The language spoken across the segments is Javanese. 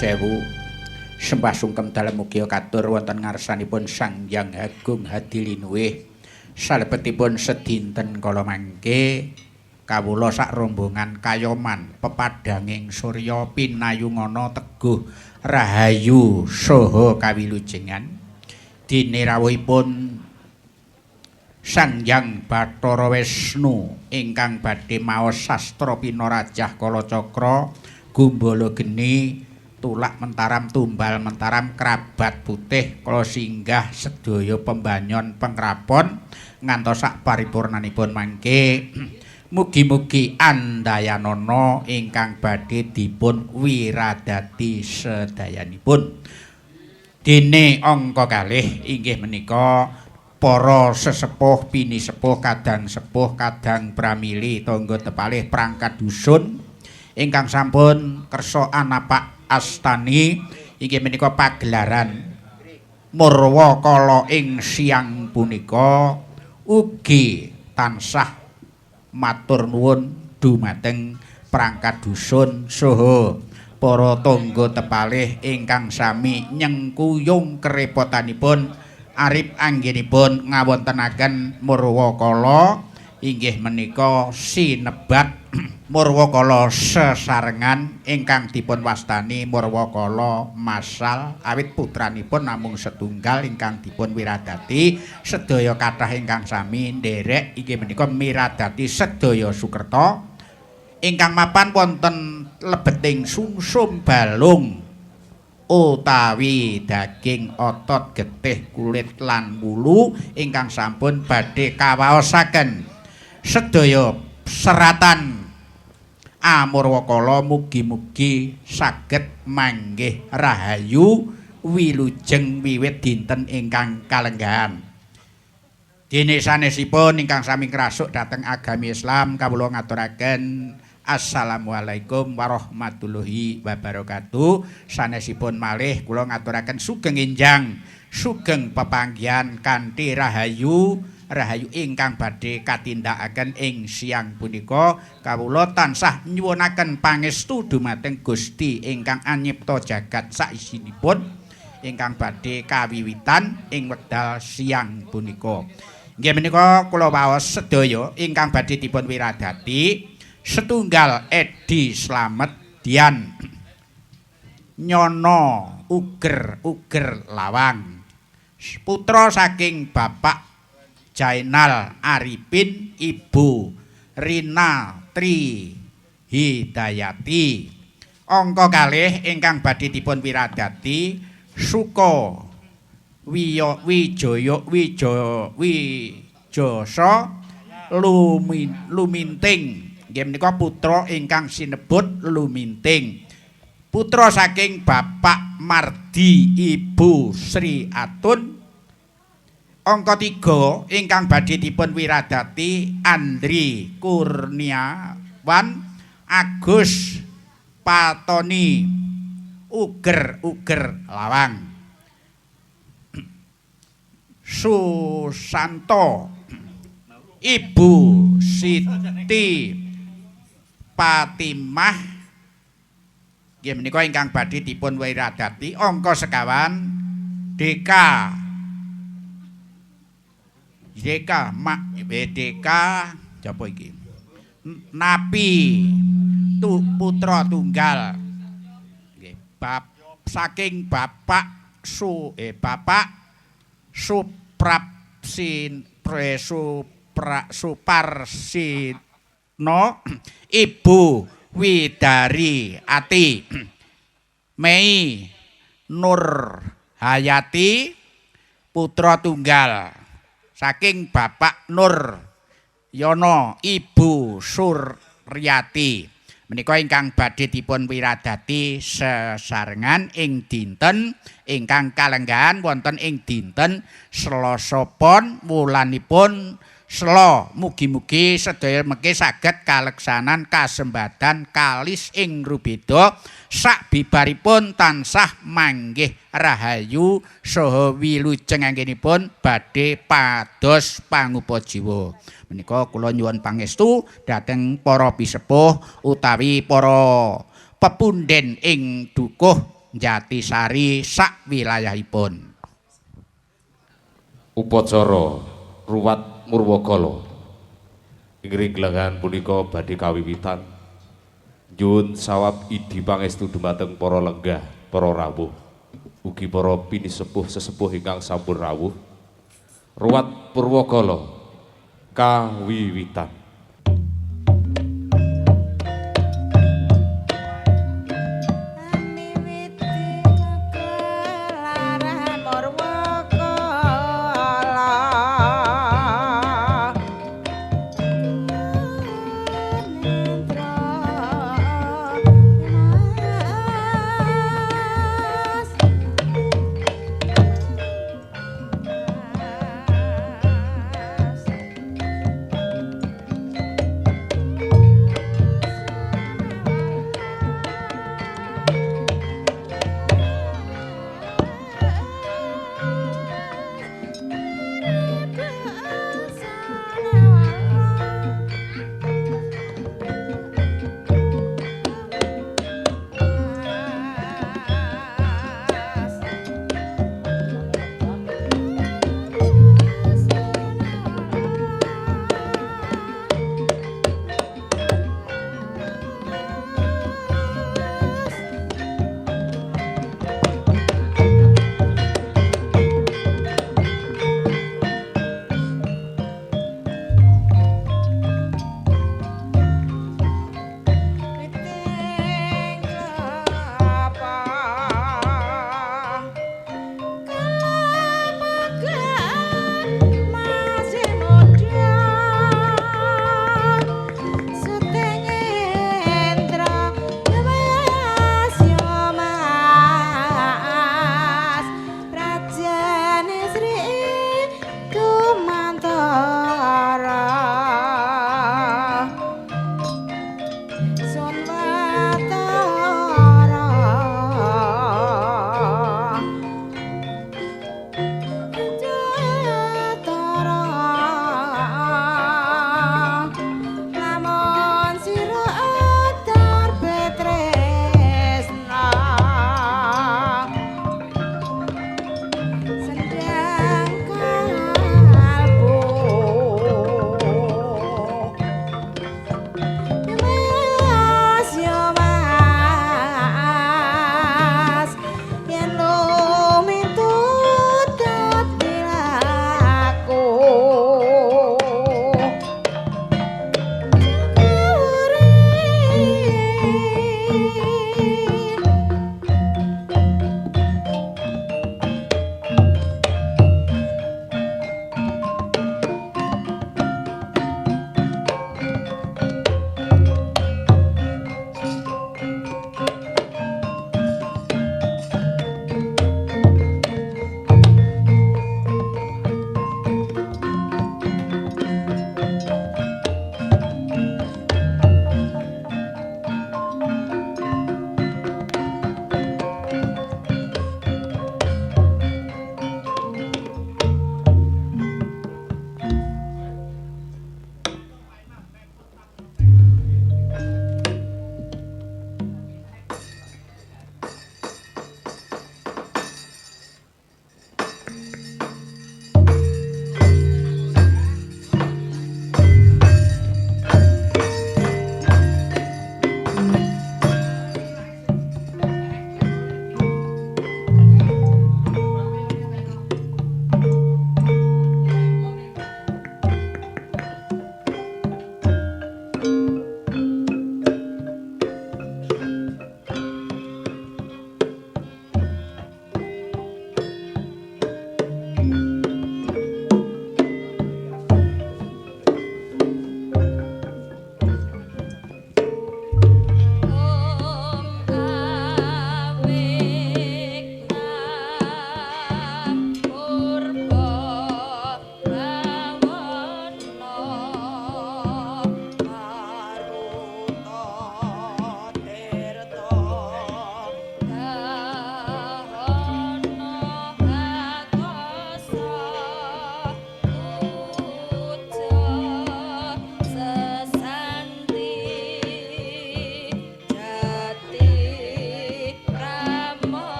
Cewu sembah sungkem dalem mugia katur wonten ngarsanipun Sang Hyang Agung Hadilinuwih salebetipun sedinten kala mangke kawula sak rombongan kayoman pepadanging surya pinayungana teguh rahayu saha kawilujengan dene rawuhipun Sang Hyang Bathara Wisnu ingkang badhe maos sastra pinarajah Kalacakra gumbala geni tulak mentaram tumbal mentaram kerabat putih kala singgah sedaya pembanyon pengrapon ngantos sak paripurnanipun mangke mugi-mugi andayanana ingkang badhe dipun wiradati sedayanipun dene angka kalih inggih menika para sesepuh pinisepuh kadang sepuh kadang pramili tangga tepalih prangkat dusun ingkang sampun kersa anapak astani inggih menika pagelaran Murwakala ing siang punika ugi tansah matur nuwun dumateng prangkat dusun saha para tangga tepalih ingkang sami nyengkuyung kerepotanipun arip anggenipun ngawontenaken Murwakala inggih menika sinebat Murwakala sesarengan ingkang dipun wastani Murwakala masal awit putranipun namung setunggal ingkang dipun wiradati sedaya kathah ingkang sami nderek inggih menika miradati sedaya sukerta ingkang mapan wonten lebeting sumsum balung utawi daging otot getih kulit lan wulu ingkang sampun badhe kawaosaken sedaya seratan Murwakala mugi-mugi saged manggih rahayu wilujeng wiwit dinten ingkang kalenggahan. Dene sanesipun ingkang sami ngrasuk dhateng agami Islam kawula ngaturaken Assalamualaikum warahmatullahi wabarakatuh. Sanesipun malih kula ngaturaken sugeng enjang, sugeng pepanggihan kanthi rahayu ingkang badhe katindakaken ing siang punika kawula tansah nyuwunaken pangestu dumateng Gusti ingkang anyipta jagat saisinipun ingkang badhe kawiwitan ing wekdal siang punika. Inggih menika kula waos sedaya ingkang badhe dipun wiradati setunggal Edi Slamet Dian Nyono Uger Lawang putra saking Bapak Jainal Arifin Ibu Rina Tri Hidayati angka kalih ingkang badhe dipun wiradati Suka Wijaya Luminting nggih menika putra ingkang sinebut Luminting putra saking Bapak Mardi Ibu Sri Atun angka 3 ingkang badhe dipun wiradati Andri Kurniawan Agus Patoni Uger Lawang Susanto Ibu Siti Fatimah nggih menika ingkang badhe dipun wiradati angka sekawan BDK japa iki Napi putra tunggal nggih saking Bapak Suparsino Ibu Widari Ati Mei Nur Hayati putra tunggal saking Bapak Nur Yono Ibu Suryati menika ingkang badhe dipun wiradati sesarengan ing dinten ingkang kalenggahan wonten ing dinten Selasa Pon wulanipun Sela mugi-mugi sedaya mengke saged kaleksanan kasembadan kalis ing rubeda sakbibaripun tansah manggih rahayu saha wilujeng anggenipun badhe pados pangupajiwa. Menika kula nyuwun pangestu dhateng para pisepuh utawi para pepunden ing dukuh Jatisari sak wilayahipun. Upacara ruwat Murwakala ing glengan punika badhe kawiwitan. Nyuwun sawab idi pangestu dumateng para lenggah, para rawuh, ugi para pinisepuh sesepuh ingkang sampun rawuh. Ruwat Purwakala kawiwitan.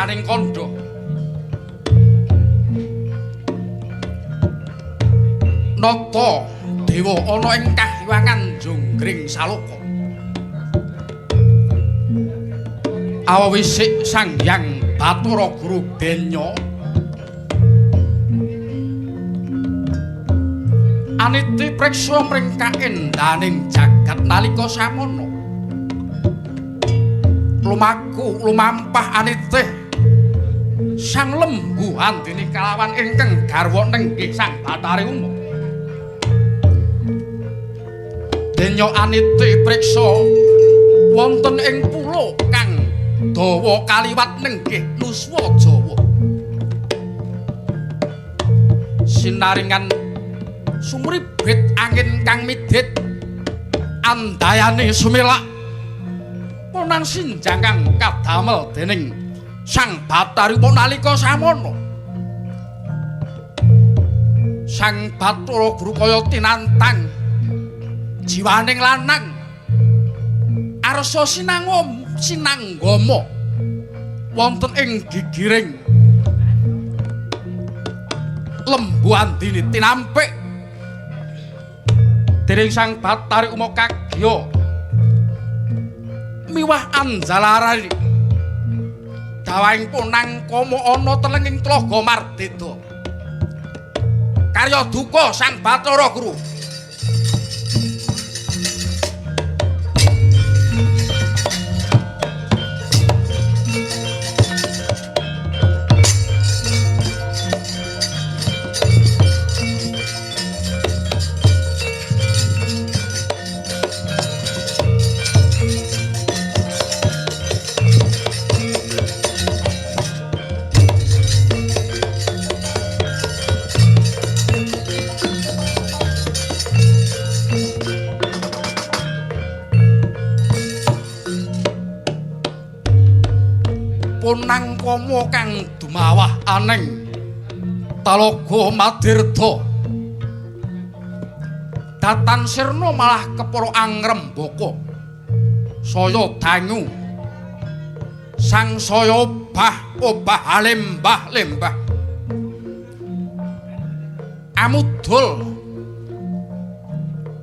saning kandha. Nata dewa ana ing kahyangan jonggring saloka. Awisik Sang Hyang Bathara Guru Benya aniti priksa mring kaendaning jagat nalika samana. Lumaku lumampah anitih Sang Lembu Andini kalawan ingkang garwa nenggih Sang Bathari Uma. Denya aniti priksa wonten ing pulo kang dawa kaliwat nenggih Nuswa Jawa. Sinaringan sumribit angin kang midhit andayane sumelak ponang sinjang kang kadamel dening Sang Bathari Uma nalika samana. Sang Bathara Guru kaya tinantang jiwaning lanang arsa sinanggama wonten ing gigiring Lembu Andini tinampik dening Sang Bathari Uma kagya miwah anjalarani dawaing punang kama ana telenging Tlaga Mardeda. Karya duka Sang Bathara Guru. Punang kama kang dumawah aneng Talaga Madirda datan sirna malah kepara angrembaka saya dangu sangsaya obah lembah amudul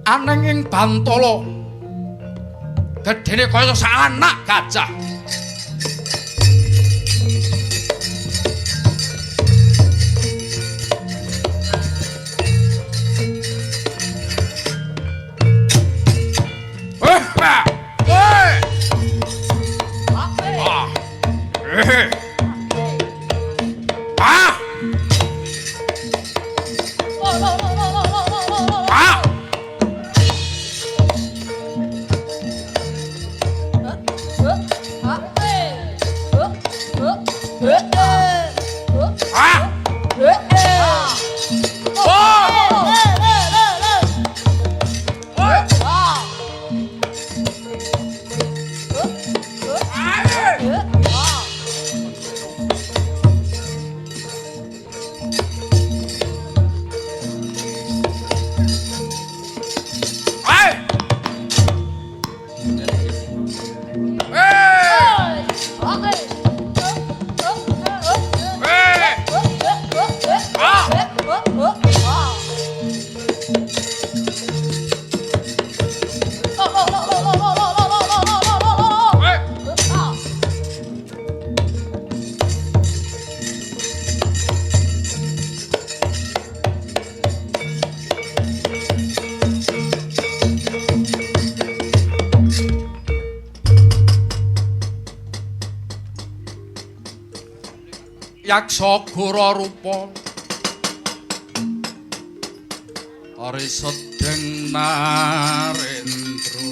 aneng ing Bantala gedene kaya saanak gajah. Yaksa Gora Rupa Ari Sedeng Narendra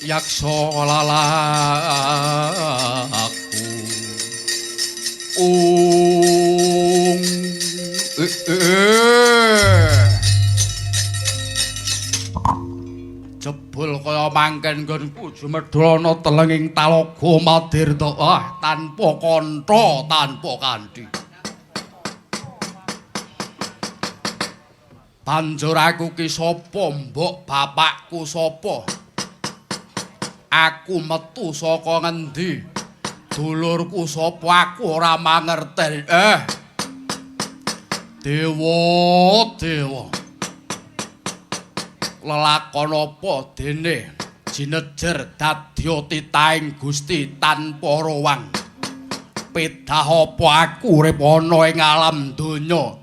Yaksa lalaku jebul kaya mangken nggonku jumedhana telenging Talaga Madirda tanpa kantha tanpa kanthi. Banjur aku ki sapa, mbok bapakku sapa? Aku metu saka ngendi? Dulurku sapa aku ora mangerten. Dewa, dewa. Lelakon apa dene jinejer dadya titahing Gusti tanpa rowang. Pedah apa aku urip ana ing alam donya.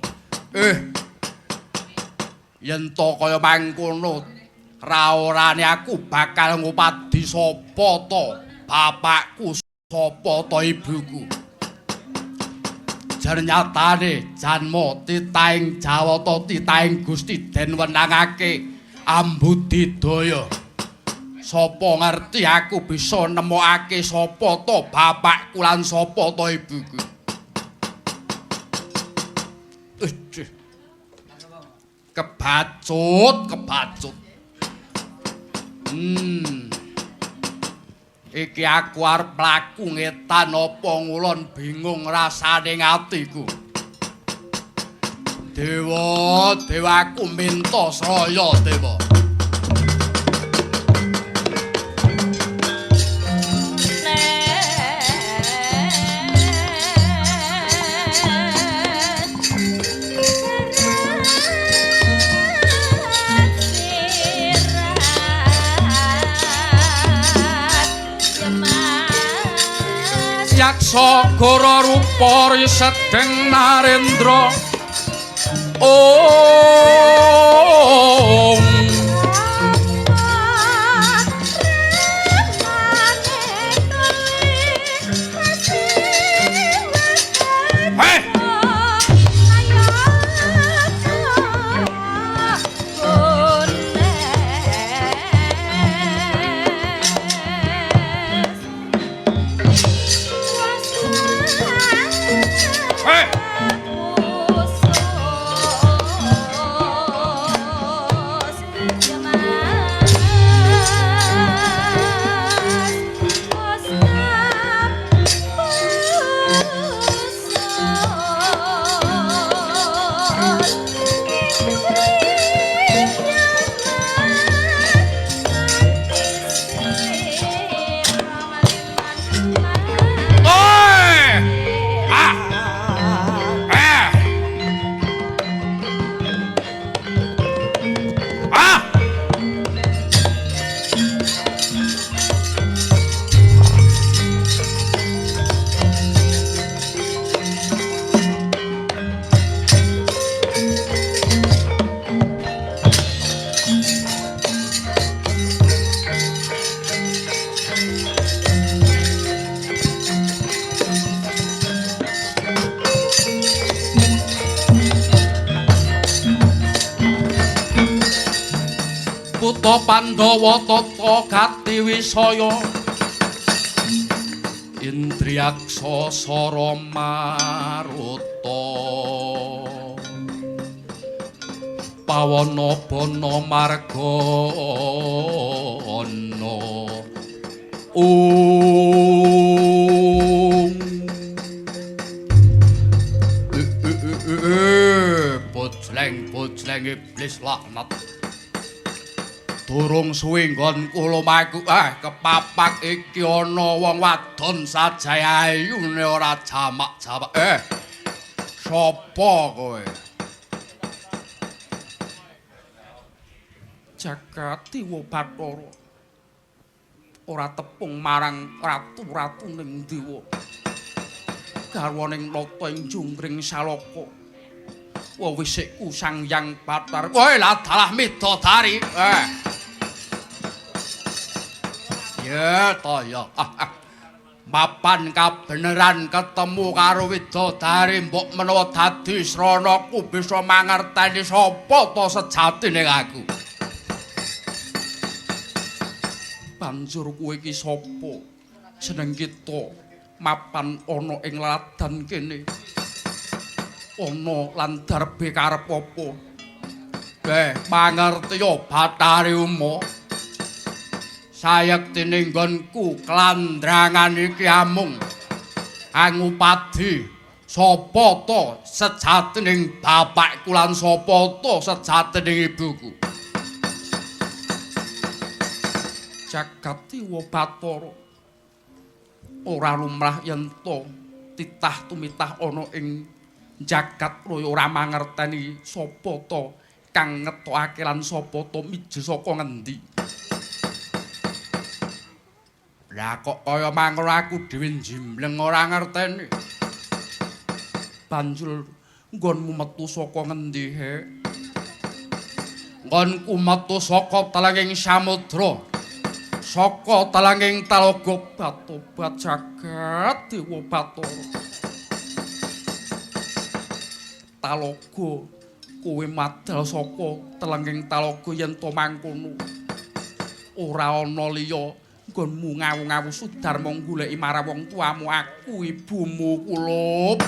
Yen to kaya mangkono, raorane aku bakal ngupadi sapa to bapakku sapa to ibuku. Jan nyatane janma titahing Jawata titahing Gusti den wenangake Ambudidaya. Sapa ngerti aku bisa nemokake sapa to bapakku lan sapa to ibuku. Kebacut. Iki aku arep mlaku ngetan apa ngulon bingung rasane atiku. Dewa, dewaku minta saya dewa. Yaksa Gora rupa risedeng Narendra. Om Putra Pandhawa tata gati wisaya Indriyaksa Sara Maruta Pawana Bana Margana Bojleng iblis laknat. Durung suwe nggonku lumaku kepapak iki ana wong wadon sajaya ayune ora jamak-jamak. Sapa kowe? Jagadiwa Bathara. Ora tepung marang ratu-ratu ning dewa. Garwaning nata ing jungkring salaka. Wisikku Sang Hyang Bathara. Kowe lah dalah midodari. Ya to ya. Mapan kabeneran ketemu karo widodari mbok menawa dadi sranaku bisa mangerteni sapa to sejatine aku. Banjur kowe iki sapa? Jeneng kita mapan ana ing ladan kene. Ana lan darbe karep apa? Mangerti ya Bathari Uma. Sayektining nggonku klandrangan iki amung angupadi sapa to sejatining bapakku lan sapa to sejatining ibuku. jagat Dewa Bathara ora lumrah yen to titah tumitah ana ing jagat raya ora mangerteni sapa to kang ngetokake lan sapa to miji saka ngendi. Lah kok kaya mangkono aku dhewe njimbleng ora ngerteni. Banjur nggonmu metu saka ngendi he? Nggonku metu saka telenging samudra. Saka telenging talaga Batobat jagat Dewa Bathara. Talaga kowe madal saka telenging talaga yen to mangkono. Ora ana liya nggonmu ngawu-ngawu Sudarma goleki marang wong tuamu aku ibumu Kulup.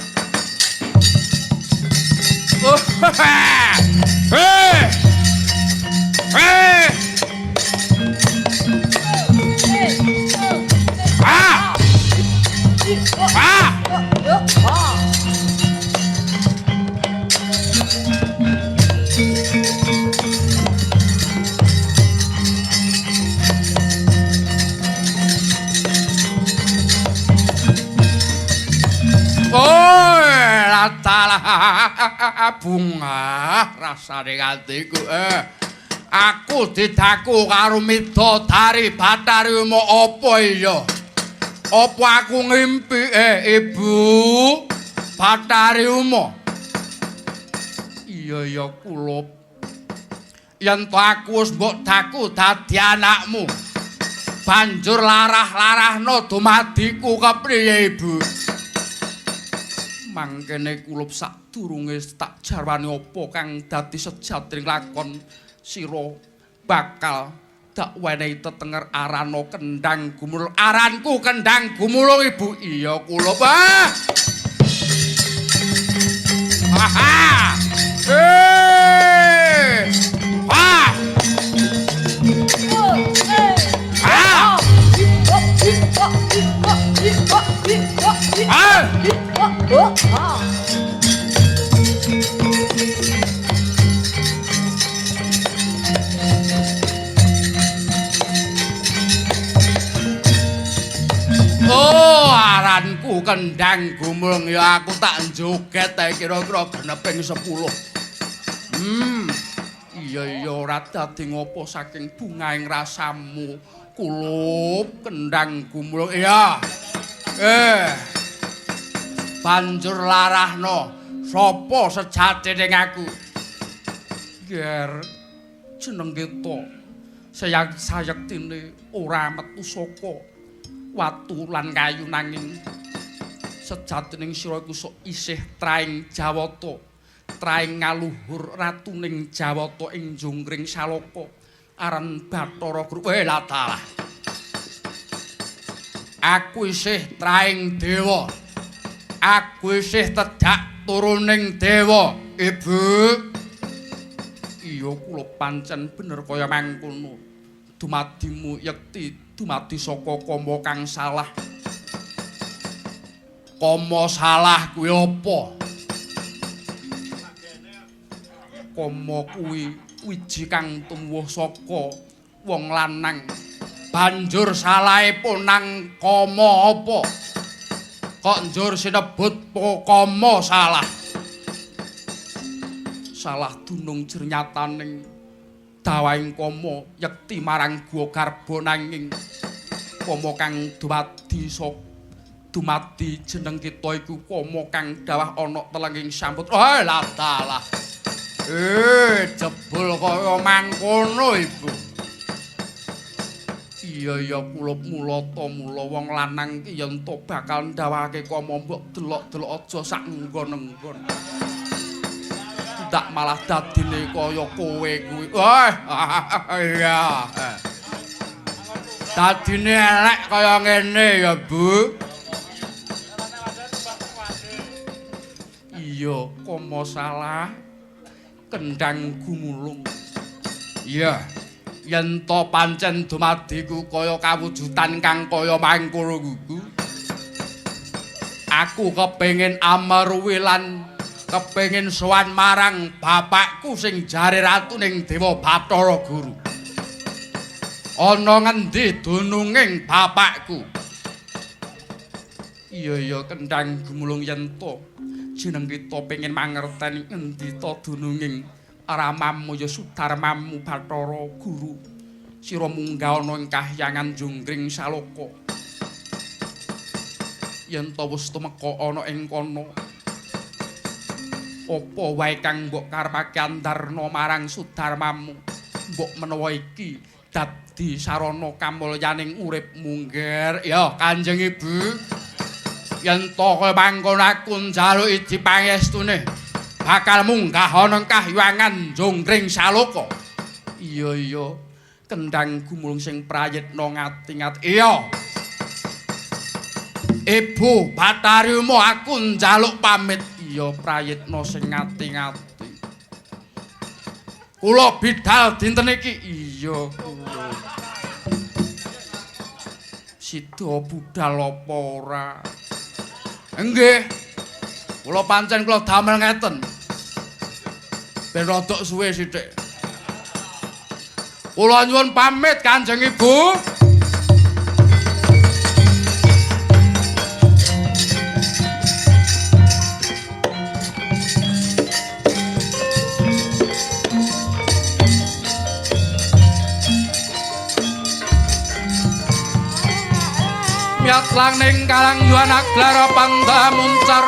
Bunga rasane atiku aku didaku karo Midodari Bathari Uma apa iya apa aku ngimpi Ibu Bathari Uma iya ya Kulup yen to aku wis mbok daku dadi anakmu banjur larah-larahno dumadiku kepriye Ibu mangkene Kulup sadurunge tak jarwani apa kang dadi sejatring lakon sira bakal dak wenehi tetenger arana Kendhang Gumulung. Aranku Kendhang Gumulung Ibu. Iya Kulup. Aha. Oh, aranku Kendhang Gumulung ya aku tak joget ae kira-kira geneping 10. Iya ora dadi ngopo saking bungaing rasamu Kulup Kendhang Gumulung. Iya. Banjur larahno sapa sejatining aku. Ger jeneng to sayektine ora metu saka watu lan kayu nanging sejatining sira iku sok isih traing Jawata, traing ngaluhur ratuning Jawata ing Jungkring Saloka aran Bathara Guru. Latalah. Aku isih traing dewa. Aku isih tedak turuning dewa, Ibu. Iya kula pancen bener kaya mangkono. Dumadimu yekti dumadi saka kama kang salah. Kama salah kuwi apa? Kama kuwi wiji kang tumuwuh saka wong lanang. Banjur salahe punang kama apa? Kok njur sinebut kama salah. Salah dunung jernyataning dawaing kama yekti marang Guwa Garba nanging kama kang dumadi jeneng kita iku kama kang dawah ana telenging samudra. Lah dalah. Jebul kaya mangkono Ibu. Iya Kulup mula wong lanang ki yen to bakal ndawake kama mbok delok-delok aja sak nggon-nggon. Ndak malah dadine kaya kowe kuwi. Iya. Dadine elek kaya ngene ya, Bu. Iya, kama salah Kendhang Gumulung. Iya. Yen to pancen dumadiku kaya kawujudan kang kaya mangkono kuwi. Aku kepengin amarwi lan kepengin sowan marang bapakku sing jare ratuning Dewa Bathara Guru. ana ngendi dununging bapakku? Iya Kendhang Gumulung yen to jeneng kita pengin mangerteni ngendi to dununging ramamu ya Sudarmamu Bathara Guru. Sira munggah ana ing kahyangan Jonggring Saloka. Yen to wis tumeka ana ing kono, apa wae kang mbok karepake andarna marang Sudarmamu, mbok menawa iki dadi sarana kamulyaning uripmu ngger ya Kanjeng Ibu. Yen to kowe mangkon aku njaluki dipangestune bakal munggah ana kahyangan Jonggring Saloka. Iya Kendhang Gumulung sing prayitna ngati-ngati. Iya Ibu Batharimu aku njaluk pamit. Iya prayitna sing ngati-ngati. Kula bidhal dinten iki. Iya kula. Sida budal apa ora? Nggih. Kula pancen kula damel ngeten. Ben rada suwe sithik. Kula nyuwun pamit Kanjeng Ibu. Miat lang ning kalang yuana glara panda muncar.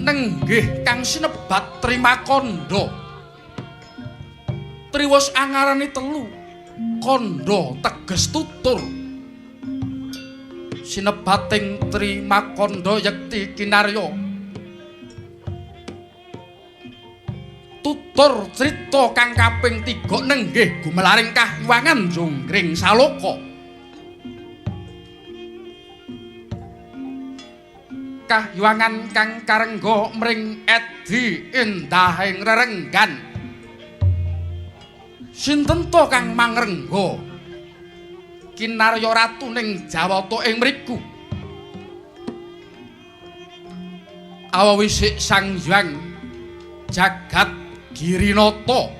Nenggih Kang Sinebat Trimakanda. Triwos angarane telu. Kanda teges tutur. Sinebating Trimakanda yekti kinarya. Tutur crita kang kaping 3 nenggih gumelaring kahyangan Jonggring Saloka. Kahyangan kang karengga mring edi endahing rerenggan. Sinten to kang mangrengga kinarya ratuning Jawata ing mriku? Awawisik Sang Hyang Jagat Girinata.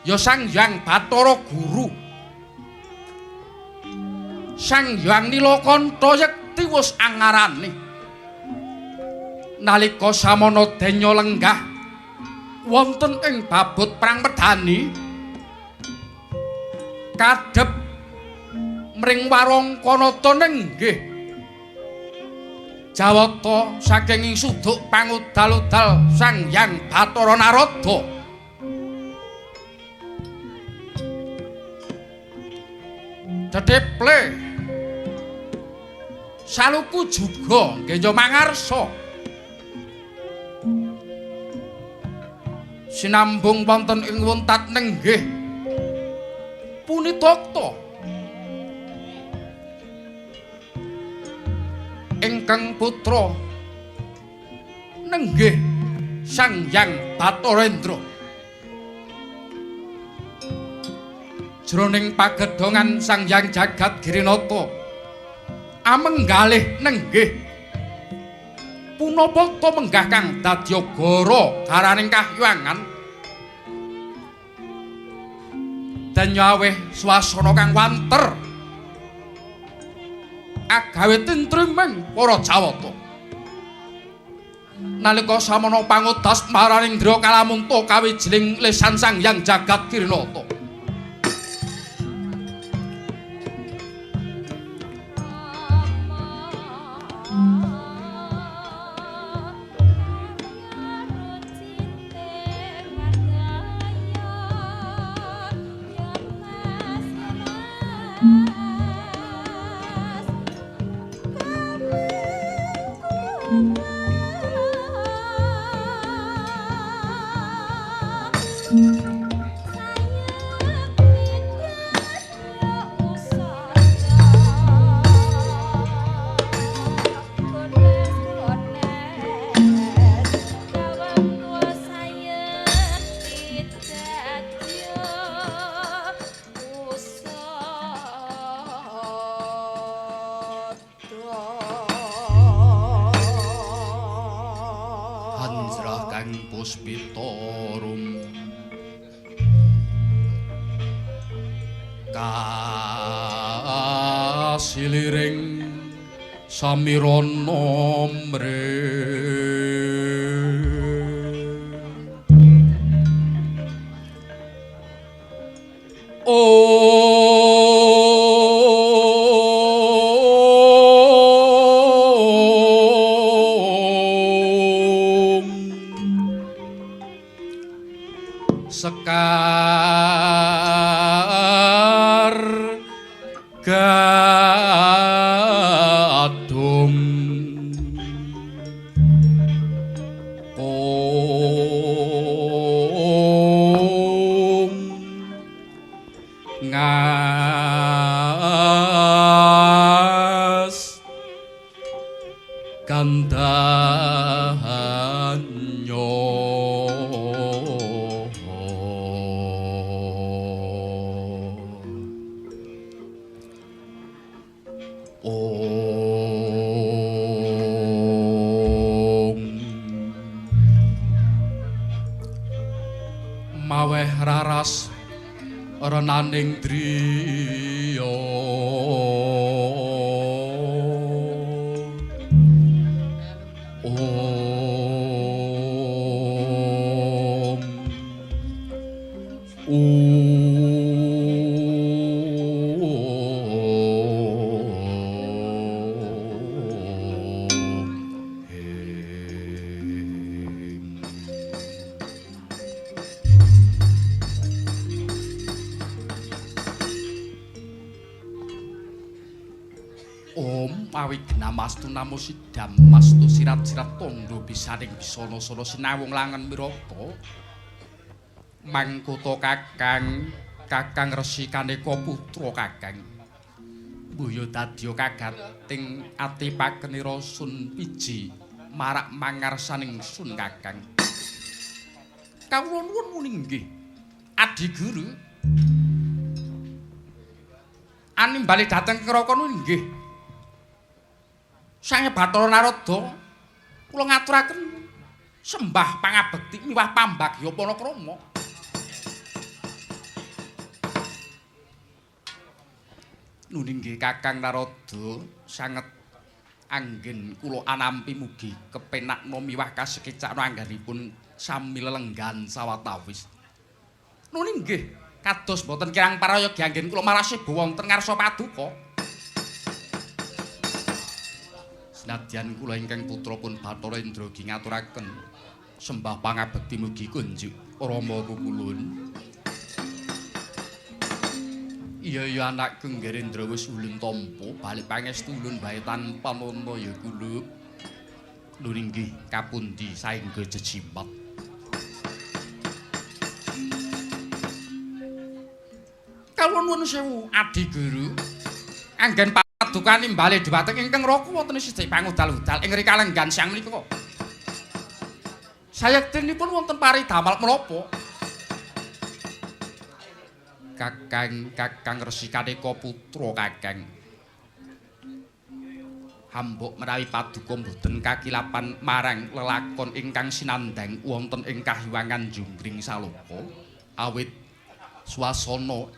Ya Sang Hyang Bathara Guru. Sang Hyang Nilakanta yekti wis angarane nalika samana denya lenggah wonten ing babut perang medani kadhep mring Warangkanata nenggih Jawata saking ing suduk pangudal-udal Sang Hyang Bathara Narada. Dedeple Saluku juga nggih mangarsa sinambung wonten ing wuntat nenggih punidakta ingkang putra nenggih Sang Hyang Bathara jroning pagedhongan Sang Hyang Jagat Girinata amenggalih nenggih punapa ta menggah kang dadya gara garaning kahyuangan dan nyaweh swasana kang wanter agawe tentriming para Jawata nalika samana pangudas maraning Indra Kalamunta kawijining lisan Sang Hyang Jagat Girinata Puspitorum kasiliring samirana mre sekar gadum om ngas kandanyo maweh raras renaning driya Namastu namo sidam mastu sirat-sirat tondo bisaning bisana-sana sinawung langen mirata mangkuta kakang Resi Kaneka putra kakang mbuya dadya kagating ati pakenira Sun Piji marak mangarsaning Sun kakang kawula nuwun muni nggih Adi Guru animbali dhateng Kraka nggih Sang Bathara Narada kula ngaturaken sembah pangabekti miwah pambagya panakrama. Nuning nggih Kakang Narada sanget anggen kula anampi mugi kepenakna miwah kasekecana anggenipun sami lelenggan sawatawis. Nuning nggih kados boten kirang parayogi anggen kula marasih wonten ngarsa paduka. Senadyan kula ingkang putrapun Bathara Indragi ngaturaken sembah pangabekti mugi kunjuk Rama kukulun. Iya anak Genggerendra wis ulun tampa balik pangestu ulun bae tanpa nana ya kula. Nuring nggih kapundi saengga jejimat. Kawula nuwun sewu Adi Guru. Anggen paduka nimbali dhumateng ingkang Raka wonten sithik pangudal-udal ing Rikalenggan siang menika. Sayektinipun wonten paridamel menapa? Kakang Resi Kaneka putra Kakang. Hambuk menawi paduka boten kakilapan marang lelakon ingkang sinandhang wonten ing Kahywangan Junggring Saloka awit swasana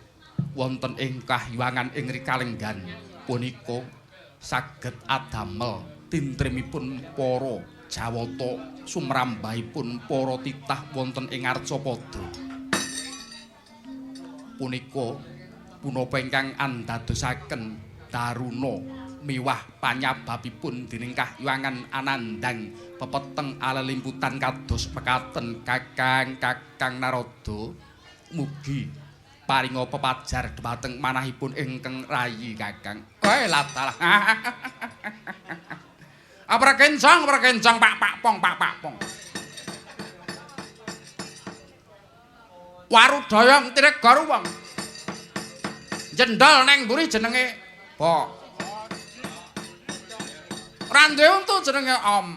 wonten ing Kahywangan ing Rikalenggan punika saged adamel tintrimipun para Jawata sumrambahipun para titah wonten ing Arcapada. Punika punapa ingkang andadosaken daruna miwah panyababipun dening Kahywangan Anandang pepeteng alelimputan kados mekaten Kakang Narada mugi paringa pepajar dhumateng manahipun ingkang rayi Kakang. Latalah. Prakencang pak pong. Warudaya Tirek Garuwang. Jendol neng mburi jenenge Bok. Rande untu jenenge Om.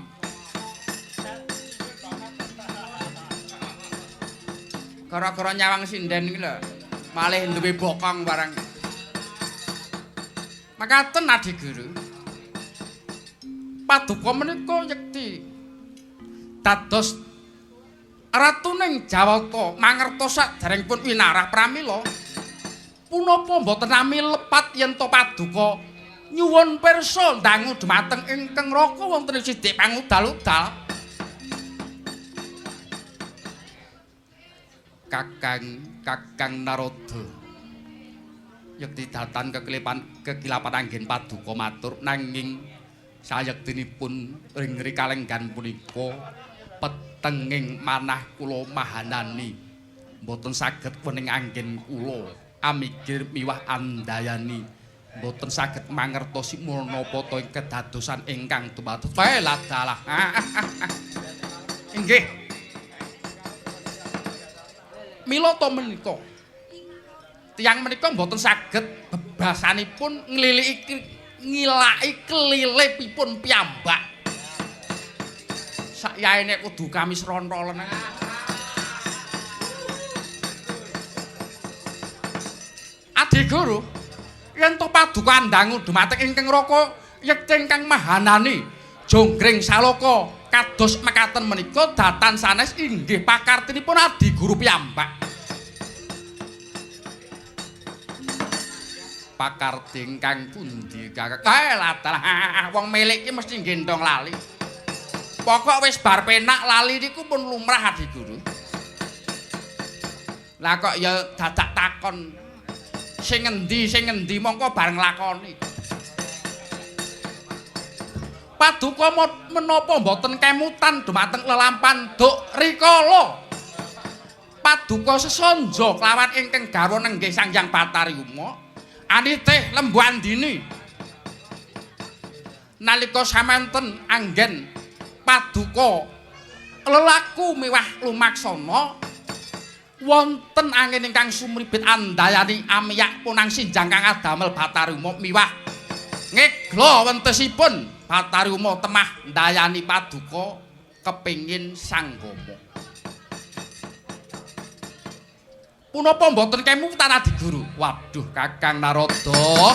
Gara-gara nyawang sinden iki lho, malih duwe bokong barang. Makaten Adi Guru. Paduka menika yekti dados ratuning Jawata mangertos saderengipun winarah pramila. Punapa mboten nami lepat yen to paduka nyuwun pirsa ndangu dhumateng ingkang Raka wonten sithik pangudal-udal. Kakang Narada. Yekti datan kekilapan anggen paduka matur nanging sayektinipun ing Rikalenggan punika petenging manah kula mahanani mboten saged wening anggen kula amigir miwah andayani mboten saged mangertosi menapa ta kedadosan ingkang dumados ladalah. Inggih mila to menika tiyang menika mboten saged bebasanipun ngilaki kelilipipun piyambak. Sakyaene kudu kami srontolen. Adi Guru, yen to paduka ndangu dhumateng ingkang Raka yekti ingkang mahanani Jonggring Saloka kados mekaten menika datan sanes inggih pakartinipun Adi Guru piyambak. Pakarti ingkang pundi Kakang? Ladalah wong milik iki mesti gendong lali. Pokok wis bar penak lali niku pun lumrah Adi Guru. Lah kok ya dadak takon sing endi mongko bareng lakoni. Paduka menapa mboten kemutan dumateng lelampan Duk Rikala. Paduka sesanja kelawan ingkang garwa nenggih Sanghyang Bathariuma anitih Lembu Andini. Nalika samanten anggen paduka lelaku miwah lumaksana wonten angin ingkang sumribit andayani amiyak punang sinjang kang adamel Bathariuma miwah ngegla wentesipun Bathariuma temah ndayani paduka kepingin sanggama. Punapa mboten kemutan Adi Guru? Waduh Kakang Narada.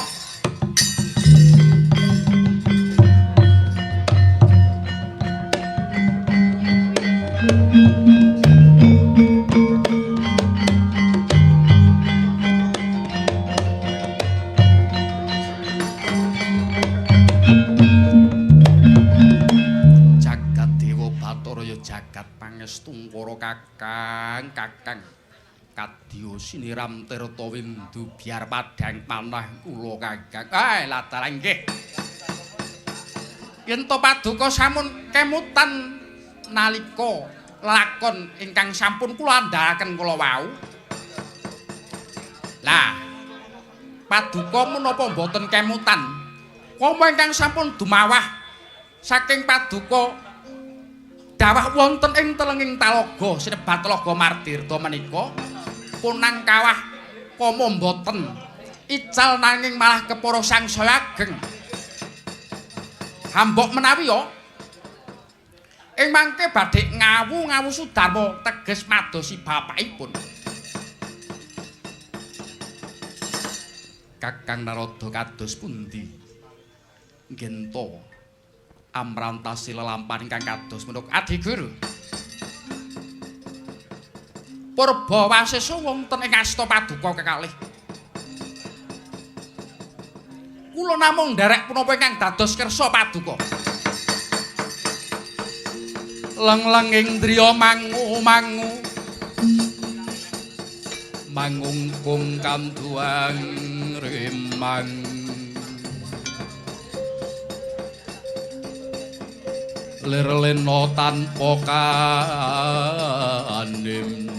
Pangestungkara Kakang kadya siniram tirta windu biar padhang manah kula Kakang. Ladalah nggih. Yen to paduka sampun kemutan nalika lakon ingkang sampun kula andharaken kula wau. Lah paduka menapa mboten kemutan? Kama ingkang sampun dumawah saking paduka dawah wonten ing telenging Talaga sinebat Talaga Mardirda menika punang kawah kama mboten ical nanging malah kepara sangsaya ageng. Hambok menawi ya ing mangke badhe ngawu Sudarma teges madosi bapakipun. Kakang Narada kados pundi? Gento amrantasi lelampahan ingkang kados menika Adi Guru. Purba wasesa wonten ing asta paduka kekalih. Kula namung nderek punapa ingkang dados kersa paduka. Leng-leng ing driya mangu-mangu mangungkung kanduang remang lir-lena tanpa kanim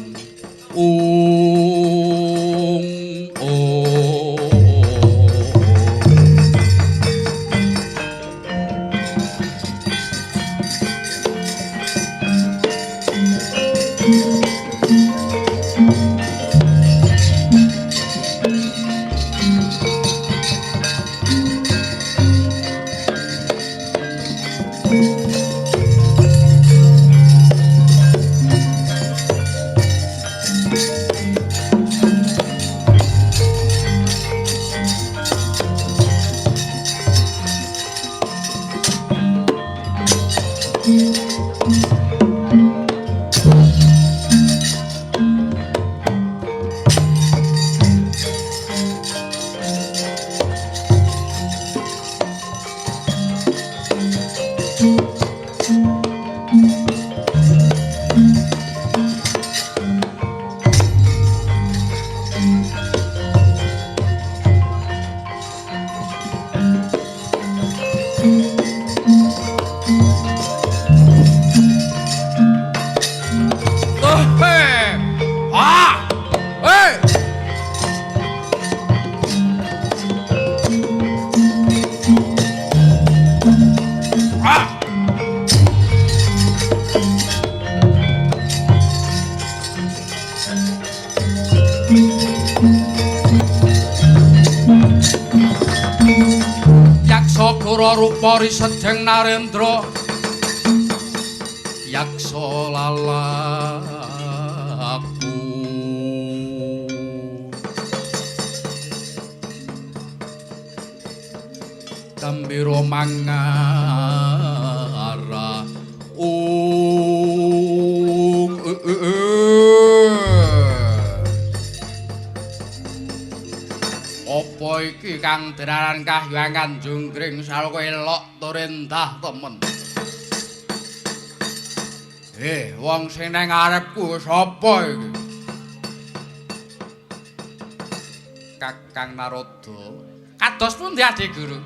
Rupa risedeng Narendra yaksa lalaku gambira mangara apa iki kang deraran kahyangan jungkring saloko elok tur endah temen. Wong sing nang ngarepku sapa iki? Kakang Narada. Kados pundi Adi Guru?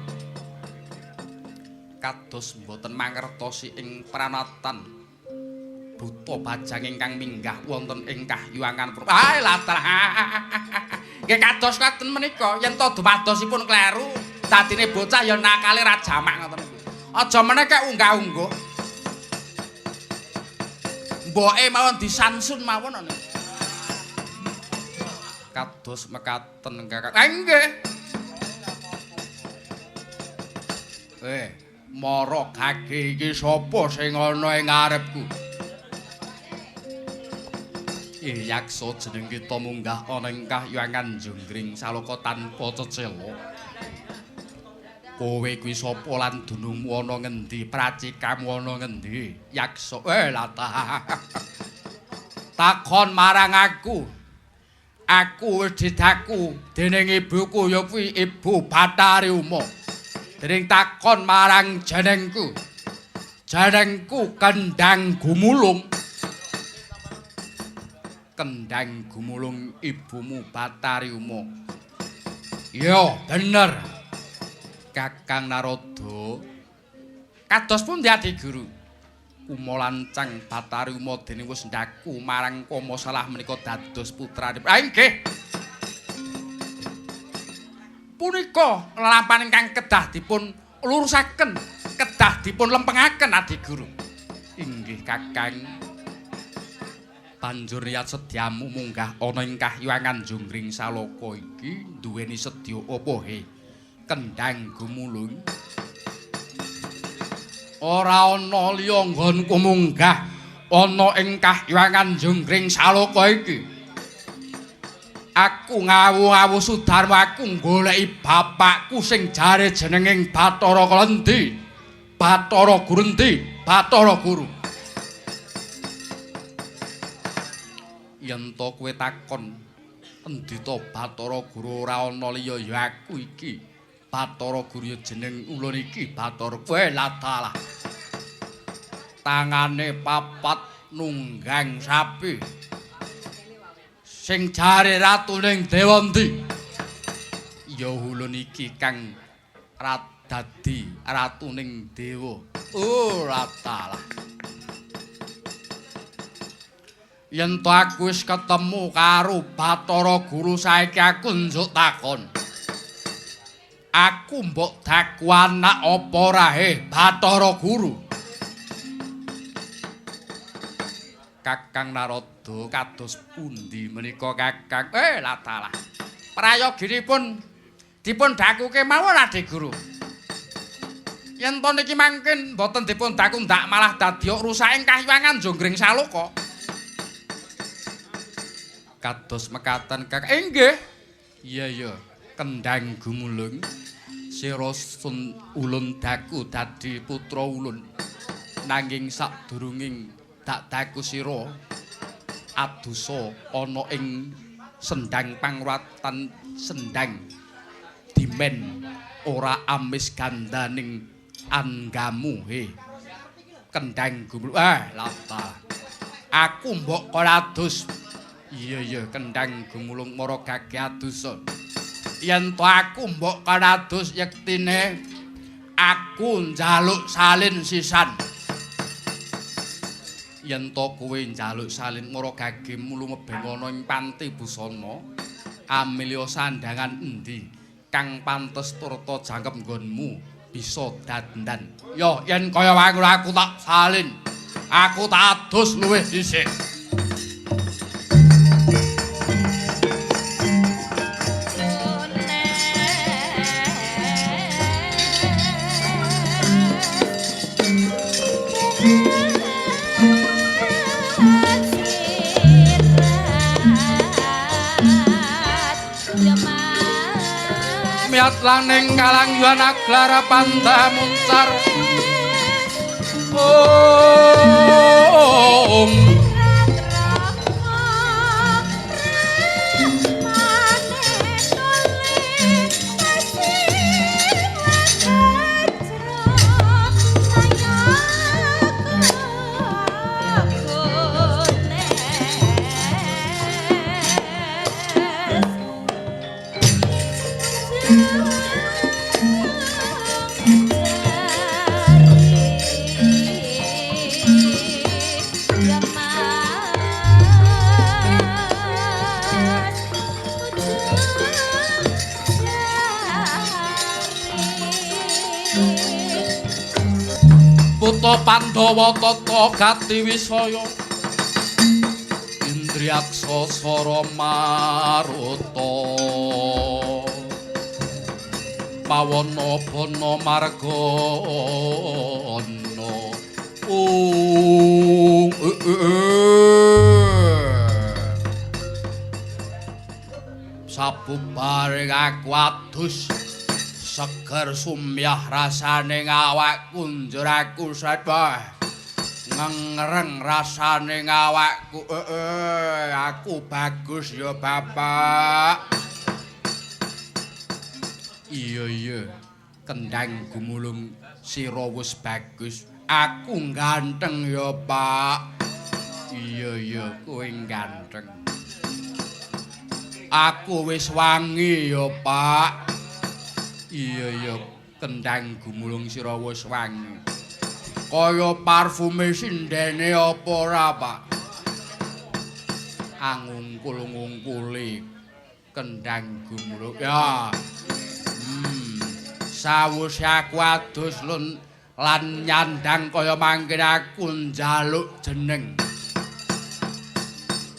Kados mboten mangertosi ing pranatan buta bajang ingkang minggah wonten ing kahyuangan. Latar. Nggih kados katen menika yen to dumadosipun kleru dadine bocah ya nakale ra jamak ngoten niku. Aja meneh kek unggah-ungguh. Mboke mawon disansun mawon niku. Kados mekaten Kakang. Nggih. Mara gage iki sapa sing ana ing ngarepku? Yaksa jeneng kita munggah ana ing kahyangan jungkring saloka tanpa cecela. Kowe kuwi sapa lan dunungmu ana ngendi? Pracikamu ana ngendi? Yaksa. Takon marang aku. Aku wis didaku dening ibuku ya kuwi Ibu Bathari Uma. Dening takon marang jenengku. Jenengku Kendhang Gumulung. Kendhang Gumulung ibumu Bathari Uma. Iya, bener. Kakang Narada. Kados pundi Adi Guru? Uma lancang Bathari Uma dene wis ndaku marang Kama Salah menika dados putranipun. Nggih. Punika lelampahan ingkang kedah dipun lurusaken, kedah dipun lempengaken Adi Guru. Inggih Kakang. banjur niat sedyamu munggah ana ing kahyuangan Junggring Saloka iki duweni sedya apa he Kendhang Gumulung ora ana liya nggonku munggah ana ing kahyuangan Junggring Saloka iki aku ngawu-awu Sudarma aku goleki bapakku sing jare jenenging Bathara Klendi Bathara Gurendi Bathara Guru yen to kowe takon endi to Bathara Guru ora ana liya ya aku iki Bathara Guru ya jeneng ulun iki Bathara kowe latalah tangane papat nunggang sapi sing jare ratuning dewa ndi ya ulun iki kang dadi ratuning dewa ora talah yen to aku wis ketemu karo Bathara Guru saiki aku njuk takon aku mbok daku anak apa ora he Bathara Guru Kakang Narada kados pundi menika Kakang latalah prayoginipun dipun dakuke mawon Adik Guru yen to niki mangkin boten dipun daku ndak malah dadi rusaking kahyuangan Junggring Saloka kados mekaten Kakang inggih iya Kendhang Gumulung sira sun ulun daku dadi putra ulun nanging sadurunging dak daku sira adosa ana ing sendhang pangruwatan sendhang dimen ora amis gandaning anggamu he Kendhang Gumulung lata aku mbok kalados iya Kendhang Gumulung mara gage adosa yen to aku mbok kalados yektine aku njaluk salin sisan yen to kowe njaluk salin mara gage mulu mebeng ana ing Panti Busana amilya sandhangan endi kang pantes turta jangkep nggonmu bisa dandan ya yen kaya wae aku tak salin aku tak adus luwih dhisik miat laning kalangyuan aglara panda muncar Putra Pandhawa tata gati wisaya Indriyaksa Sara Maruta Pawana Bana Margana sabubareng aku adus seger sumyah rasane awakku njur aku sedih ngengreng rasane awakku aku bagus ya Bapak iya Kendhang Gumulung sira wis bagus aku ganteng ya Pak iya kowe ganteng aku wis wangi ya Pak iya Kendhang Gumulung sira wis wangi kaya parfume sindene apa ora Pak angungkul-ngungkuli Kendhang Gumulung ya sawise aku adus lan nyandang kaya mangkene aku njaluk jeneng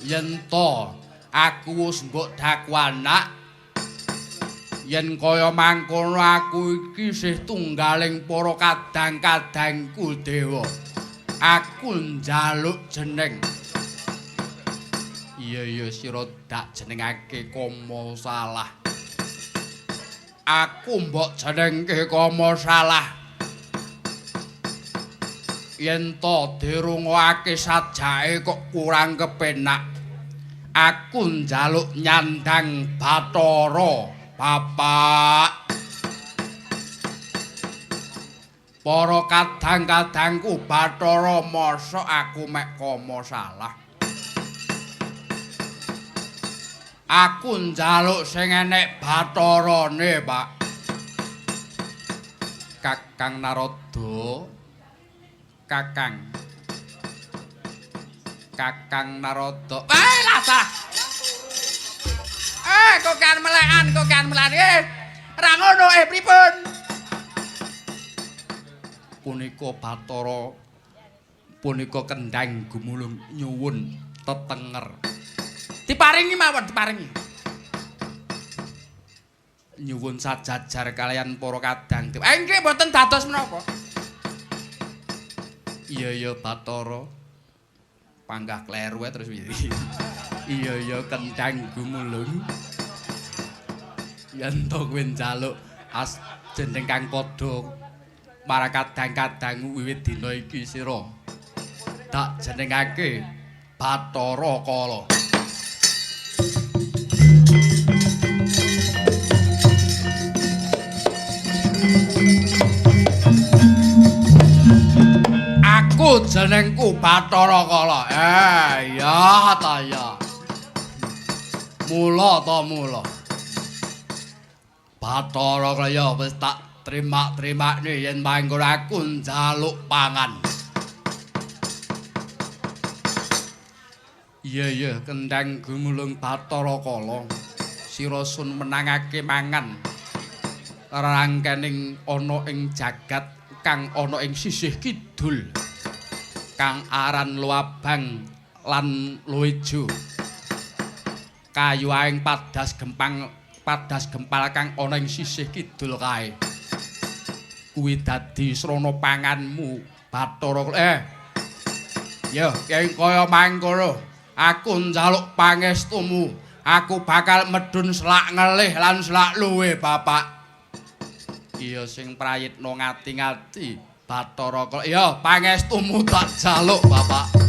yen to aku wis mbok dakwanak yen kaya mangkono aku iki isih tunggaling para kadang-kadangku dewa. Aku njaluk jeneng. Iya sira dak jenengake Kama Salah. Aku mbok jenengke Kama Salah. Yen to dirungokake sajake kok kurang kepenak. Aku njaluk nyandang Bathara. Bapak, para kadang-kadangku Bathara mosok aku mek Kama Salah. Aku njaluk sing enek Batharane, Pak. Kakang Narada. Kakang Narada. Lah kok kan melekan. Ra ngono pripun? Punika Bathara punika kendhang gumulung nyuwun tetenger. Diparingi mawon, diparingi. Nyuwun sajajar kalian para kadang. Nggih mboten dados menapa. Iya Bathara. Panggah kleru terus piye? Iya kendhang gumulung. Yen to kowe njaluk as jeneng kang padha marang kadang-kadangmu wiwit dina iki sira. Tak jenengake Bathara Kala. Aku jenengku Bathara Kala. Ya ta ya. Mula. Bathara kaya wis tak terima-terima yen manggon aku njaluk pangan. Iya kendhang gumulung Bathara Kala. Sira sun menangake mangan. Rangkening ana ing jagat kang ana ing sisih kidul. Kang aran Luabang lan Luijo. Kayu aing padas gempal kang ana ing sisih kidul kae. Kuwi dadi srana panganmu Bathara. Yo, yen kaya mangkono, aku njaluk pangestumu. Aku bakal medhun selak ngelih lan selak luwe, Bapak. Iya sing prayitna ngati-ngati Bathara. Iya, pangestumu tak jaluk, Bapak.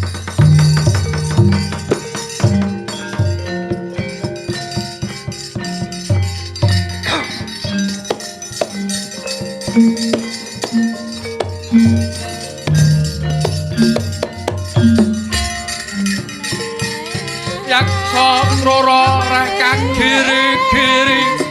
Yaksa Trara reh kang giri-giri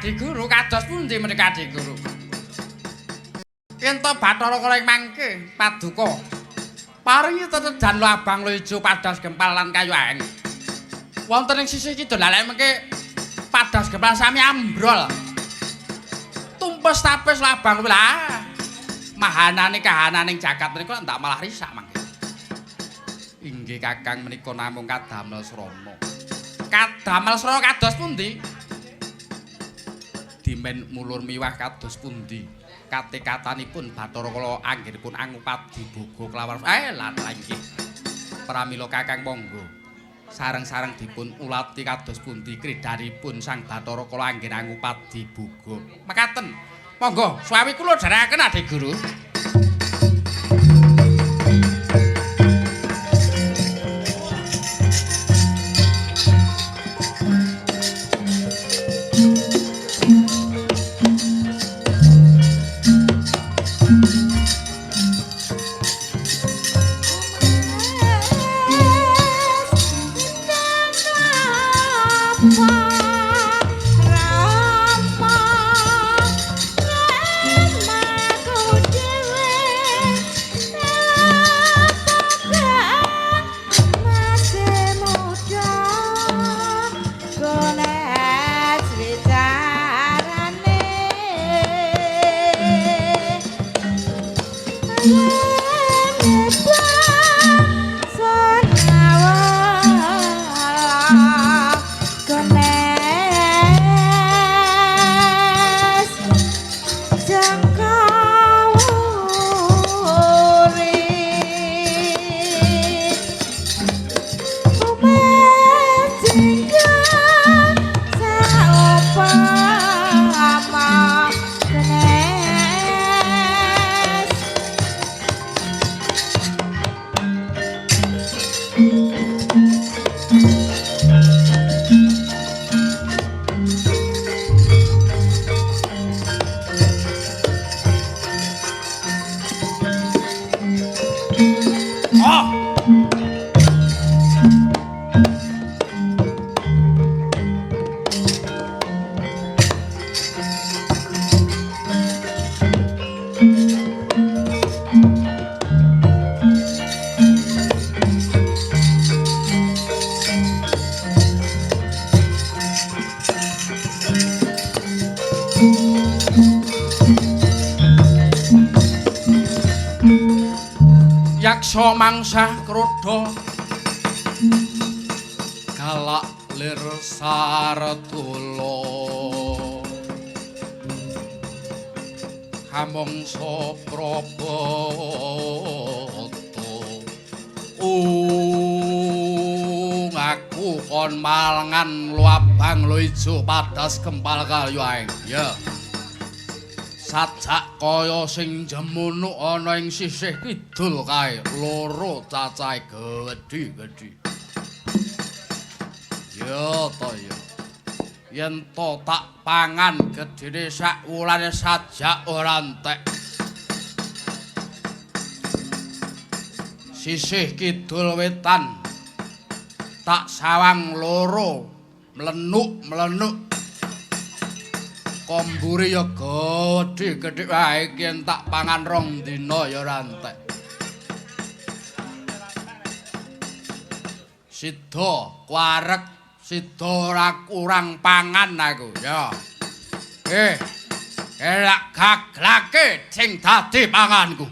Adi Guru kados pundi menika Adi Guru? Yen to Bathara Kala mangke paduka. Paringi tetedan Luabang Luijo padas gempal lan kayu aeng. Wonten ing sisih kidul lha mengke padas gempal sami ambrol. Tumpes tapis Luabang lah. mahanane kahananing jagat menika ndak malah risak mangke. Inggih Kakang menika namung kadamel srana. Kadamel srana kados pundi? Dimen mulur miwah kados pundi? Katekatanipun Bathara Kala anggenipun angupadi boga klawan lan inggih. Pramila Kakang monggo. Sareng-sareng dipun ulati kados pundi kridanipun Sang Bathara Kala anggen angupadi boga. Mekaten. Monggo, suami kula dherekaken Adik Guru. Yaksa mangsah krodha galak lir saretula kamangsa prabata aku kon malengan luabang lo ijo padas kempal kayu aeng ya sajak kaya sing jemunuk ana ing sisih kidul kae loro cacahe gedhi-gedhi ya to ya yen to tak pangan gedhene sak wulane sajak ora entek sisih kidul wetan tak sawang loro mlenuk kombure ya gedhe-gedhe wae yen tak pangan rong dina ya ora entek. Sida kuarek, sida ora kurang pangan aku ya. Elak gaglake sing dadi panganku.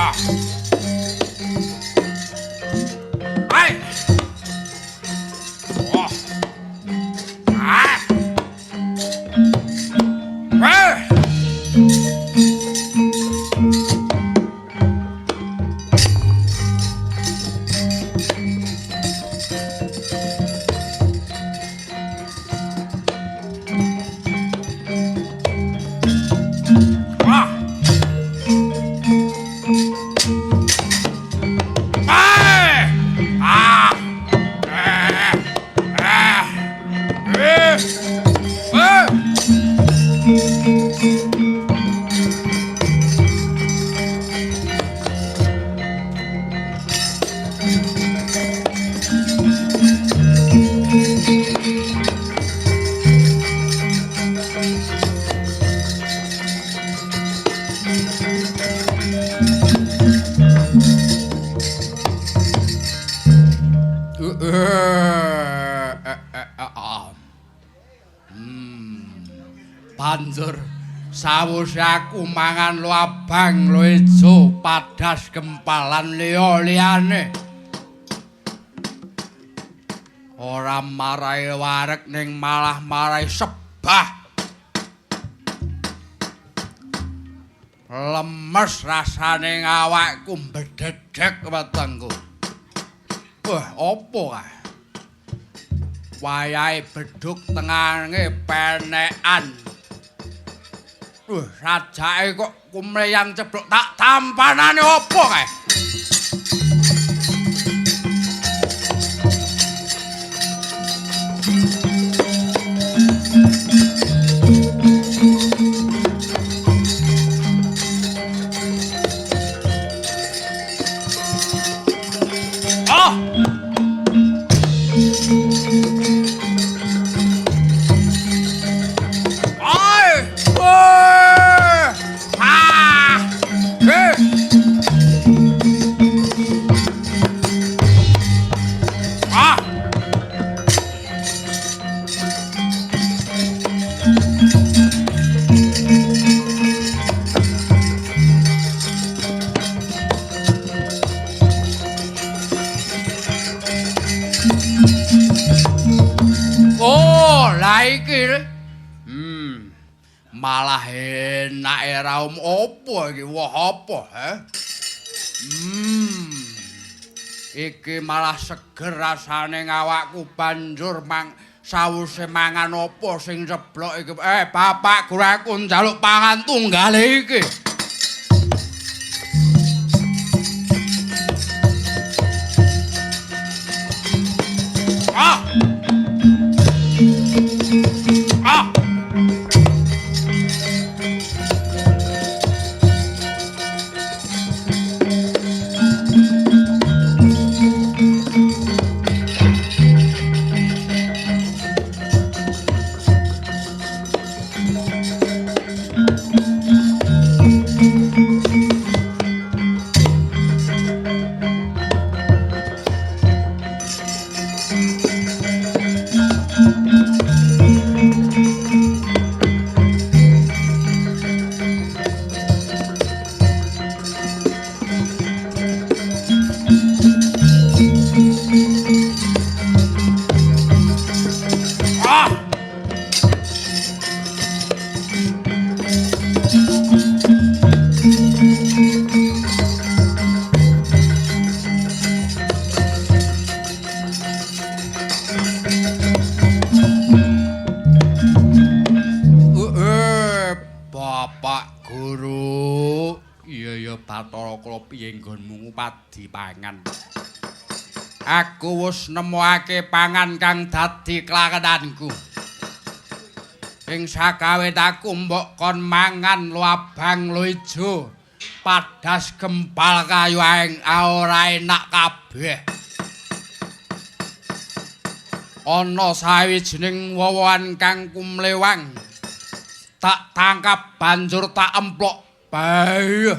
Wah. Hai. Wah. Ah. Wah. Banjur sawise aku mangan lo abang lo ijo padas gempalan liya-liyane ora marai wareg ning malah marai sebah lemes rasane awakku mbededek wetengku wah opo kae wayahe beduk tengange penekan rajake kok kumleyang ceblok tak tampanane opo kae? Oh! Malah enake raum opo iki? Wah apa, he? Iki malah seger rasane ngawakku banjur sawuse mangan opo sing ceblok iki. Bapak guraku njaluk pangan tunggale iki. Ah! Ah! Pangan. Aku wis nemokake pangan kang dadi klakenanku. Ing sakawit aku mbok kon mangan lo abang lo ijo, padas gempal kayu aeng ora enak kabeh. Ana sawijining wowoan kang kumlewang. Tak tangkap banjur tak emplok. Bae.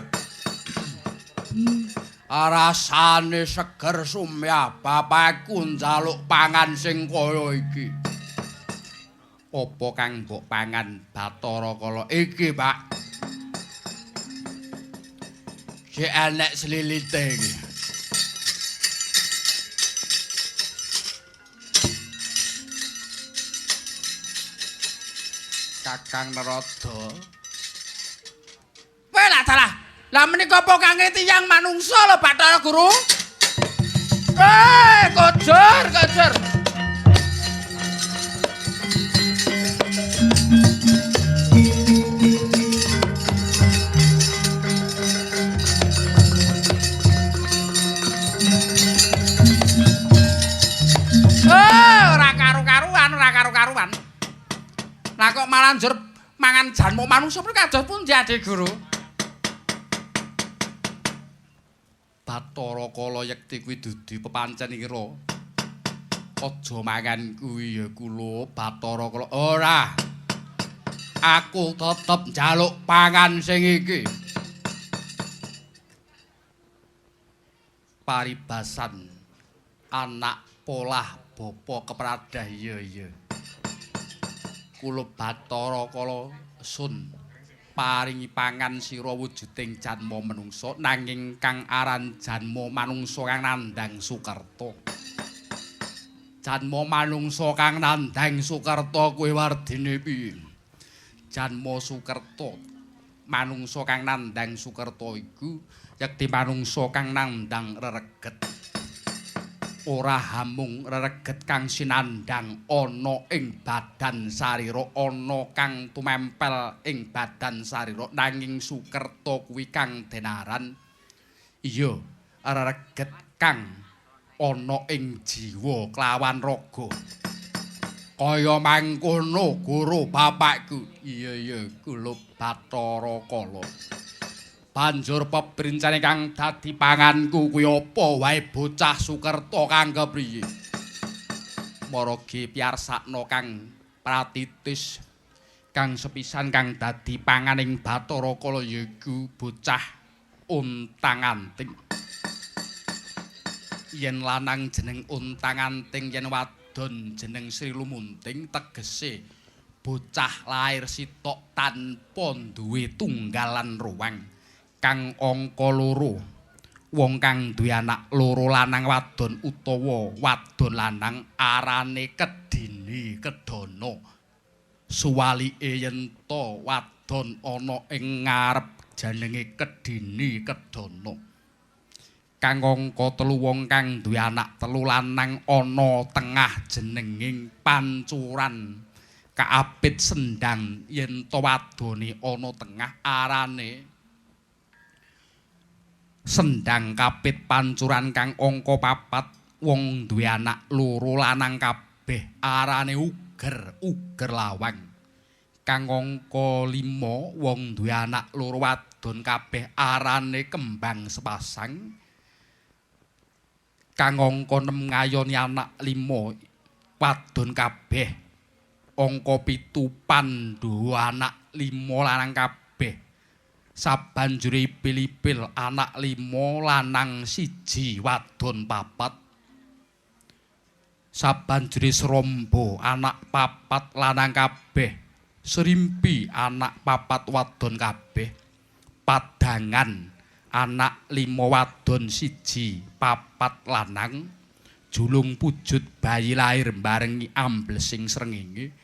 Rasane seger sumya bapakku njaluk pangan sing kaya iki. Apa kang mbok pangan Bathara Kala iki, Pak? Si enek slilite iki. Kakang Narada. Kowe lak dalah. Lah menika apa kangge tiyang manungsa lho Bathara Guru? Kojor, kojor. Ora karu-karuan, ora karu-karuan. Lah kok malah njur mangan janmu manungsa kuwi kados pundi Adik Guru? Bathara Kala yekti kuwi dudu pepancen ira. Aja mangan kuwi ya kula Bathara Kala. Ora. Aku tetep njaluk pangan sing iki. Paribasan anak polah bapa kepradah iya. Kula Bathara Kala sun paringi pangan sira wujuding janma manungsa nanging kang aran janma manungsa kang nandhang Sukerta. Janma manungsa kang nandhang Sukerta kuwi wardine piye? Janma Sukerta manungsa kang nandhang Sukerta iku yekti manungsa kang nandhang rereget. Ora hamung rereget kang sinandhang ana ing badan sarira ana kang tumempel ing badan sarira nanging Sukerta kuwi kang denaran iya rereget kang ana ing jiwa klawan raga kaya mangkono guru bapakku iya kula Bathara Kala. Banjur peprincane kang dadi panganku kuwi apa wae bocah Sukerta kang kepriye. Maragi piyarsakna kang pratitis kang sepisan kang dadi panganing Bathara Kala yaiku bocah Untang-Anting. Yen lanang jeneng Untang-Anting yen wadon jeneng Sri Lumunting tegese bocah lair sitok tanpa duwe tunggalan ruwang. Kang angka loro wong kang duwe anak loro lanang wadon utawa wadon lanang arane Kedhini Kedana suwalike yen to wadon ana ing ngarep jenenge Kedhini Kedana kang angka telu wong kang duwe anak telu lanang ana tengah jenenging Pancuran kaapit sendang yen to wadone ana tengah arane Sendang kapit Pancuran kang angka 4 wong duwe anak loro lanang kabeh arane Uger Lawang kang angka 5 wong duwe anak loro wadon kabeh arane Kembang Sepasang kang angka 6 ngayoni anak 5 wadon kabeh angka 7 Pandhawa anak 5 lanang kabeh sabanjure ipil-ipil anak 5 lanang 1 wadon 4 sabanjure Srombo anak 4 lanang kabeh Srimpi anak 4 wadon kabeh Padangan anak 5 wadon 1 4 lanang Julung Pujut bayi lahir barengi amblesing srengenge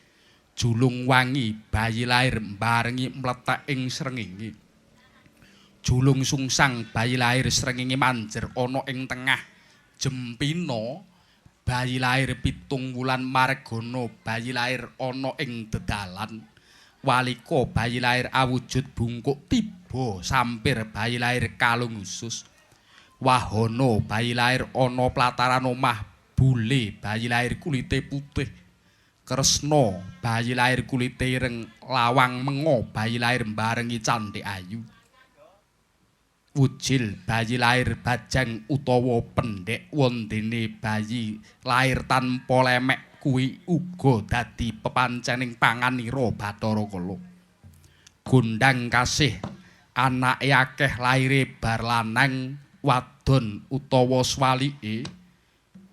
Julung Wangi bayi lahir barengi mletek ing srengenge Julung Sungsang bayi lahir srengenge manjer ana ing tengah Jempina bayi lahir 7 wulan Margana bayi lahir ana ing dedalan Walika bayi lahir awujud bungkuk tiba sampir bayi lahir kalung usus Wahana bayi lahir ana plataran omah Bule bayi lahir kulite putih Kresna bayi lahir kulite ireng Lawang Mengo bayi lahir barengi Candhik Ayu Wujil bayi lahir bajang utawa pendhek wondene bayi lahir tanpa lemek kuwi uga dadi pepancening panganira Bathara Kala. Gondang kasih anake akeh laire bar lanang wadon utawa swalike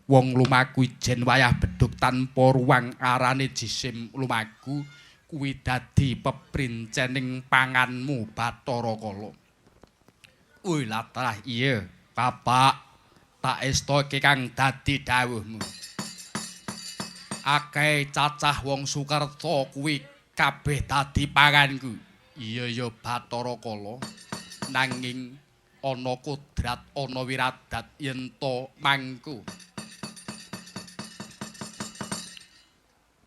wong lumaku ijen wayah bedhug tanpa ruwang arane jisim lumaku kuwi dadi peprincening panganmu Bathara Kala. Wih latrah iya, Bapak tak estoke kang dadi dawuhmu. Akeh cacah wong Sukerta kuwi kabeh dadi panganku. Iya ya Bathara Kala. Nanging ana kodrat ana wiradat yen to mangku.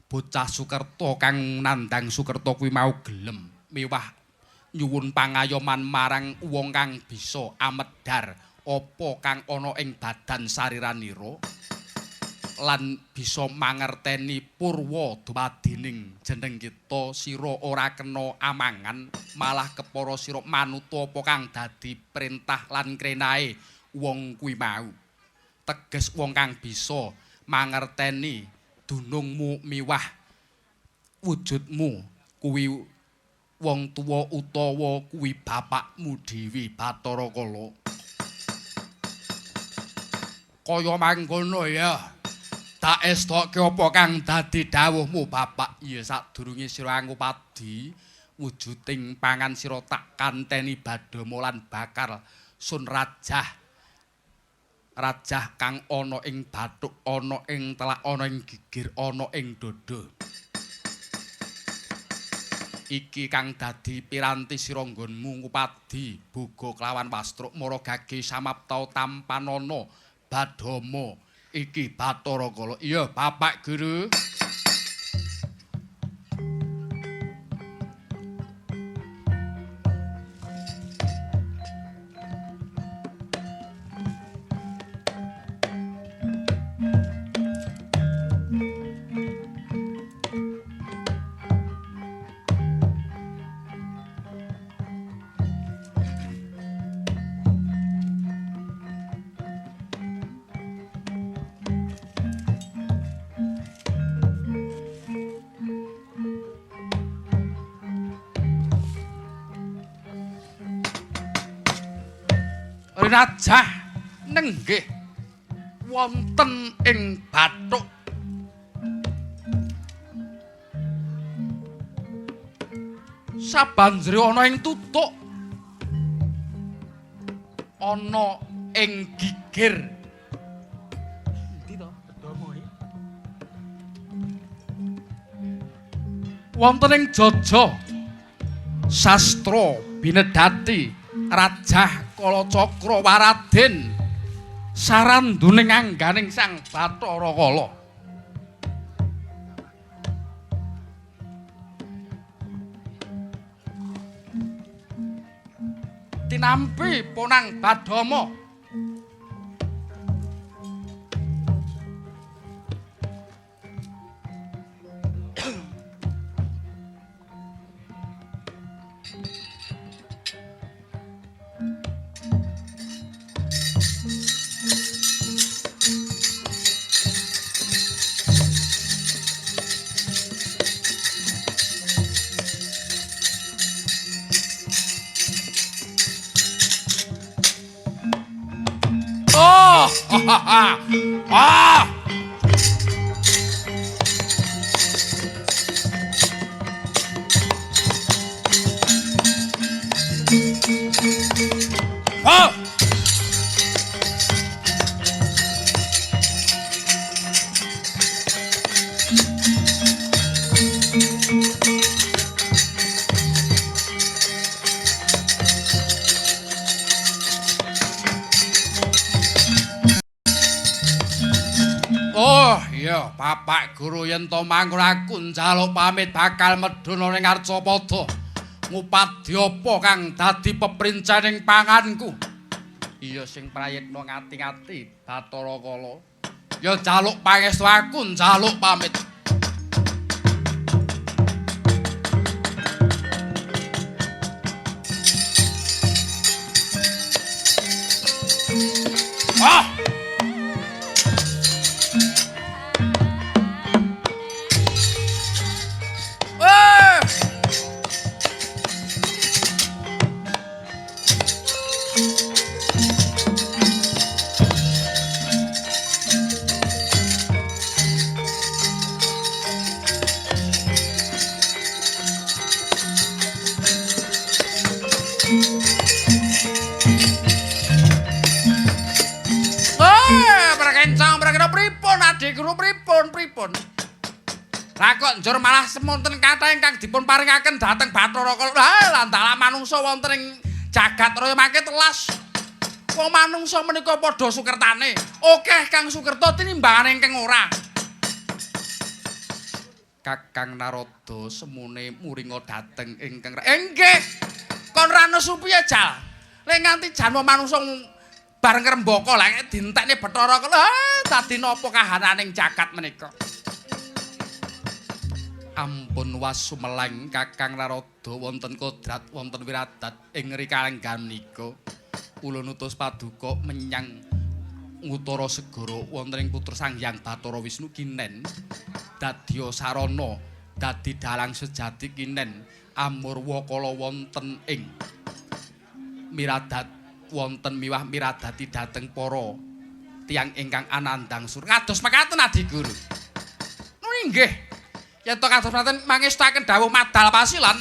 Bocah Sukerta kang nandhang Sukerta kuwi mau gelem miwah nyuwun pangayoman marang wong kang bisa amedhar apa kang ana ing badan sariranira lan bisa mangerteni purwa dumadining jeneng kita sira ora kena amangan malah kepara sira manuta apa kang dadi perintah lan krenae wong kuwi mau teges wong kang bisa mangerteni dunungmu miwah wujudmu kuwi wong tuwa utawa kuwi bapakmu dhewe Bathara Kala kaya mangkono ya tak estoke apa kang dadi dawuhmu Bapak ya sadurunge sira ngupadi wujuding pangan sira tak kanteni badama lan bakar sun rajah kang ana ing bathuk ana ing telak ana ing gigir ana ing dada iki kang dadi piranti sira nggonmu ngupadi boga kelawan wastruk maragage samapta tampanana badama iki Bathara Kala. Iya, Bapak Guru. Rajah nenggih wonten ing bathuk sabanjure ana ing tutuk ana ing gigir endi to bedama iki wonten ing jaja sastra binedati rajah Kala Cakra Waraden saranduning angganing Sang Bathara Kala tinampi ponang Badama Ah! Ah! Oh iya Bapak Guru yen to mangkon aku njaluk pamit bakal medhun ning Arcapada ngupadi apa kang dadi peprincaning panganku. Iya sing prayitna ngati-ngati Bathara Kala. Ya njaluk pangestu aku njaluk pamit. Ah! Lah kok njur malah semonten kathah ingkang dipun paringaken dhateng Bathara Kala. Ha lan dalam manungsa wonten ing jagat raya mangke telas. Wong manungsa menika padha sukertane. Akeh kang sukerta tinimbangane ingkang ora. Kakang Narada semune muringa dhateng ingkang inggih. Kon rano supiye jal. Lek nganti janma manungsa bareng ngrembaka lek dientekne Bathara Kala dadi napa kahananing jagat menika. Ampun wasumeleng Kakang Narada wonten kodrat wonten wiradat ing rikalenggan menika kula nutus paduka menyang Utara Segara wonten ing putra Sang Hyang Bathara Wisnu kinen dadya sarana dadi dalang sejati kinen amurwa kala wonten ing miradat wonten miwah miradati dhateng para tiyang ingkang anandang sur kados mekaten Adi Guru. Nggih. Yen to kados mekaten mangestaken dawuh madal pasilan.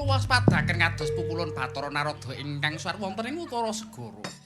Waspadaken ngados pukulan Bathara Narada ingkang suwar wonten ing Utara Segara.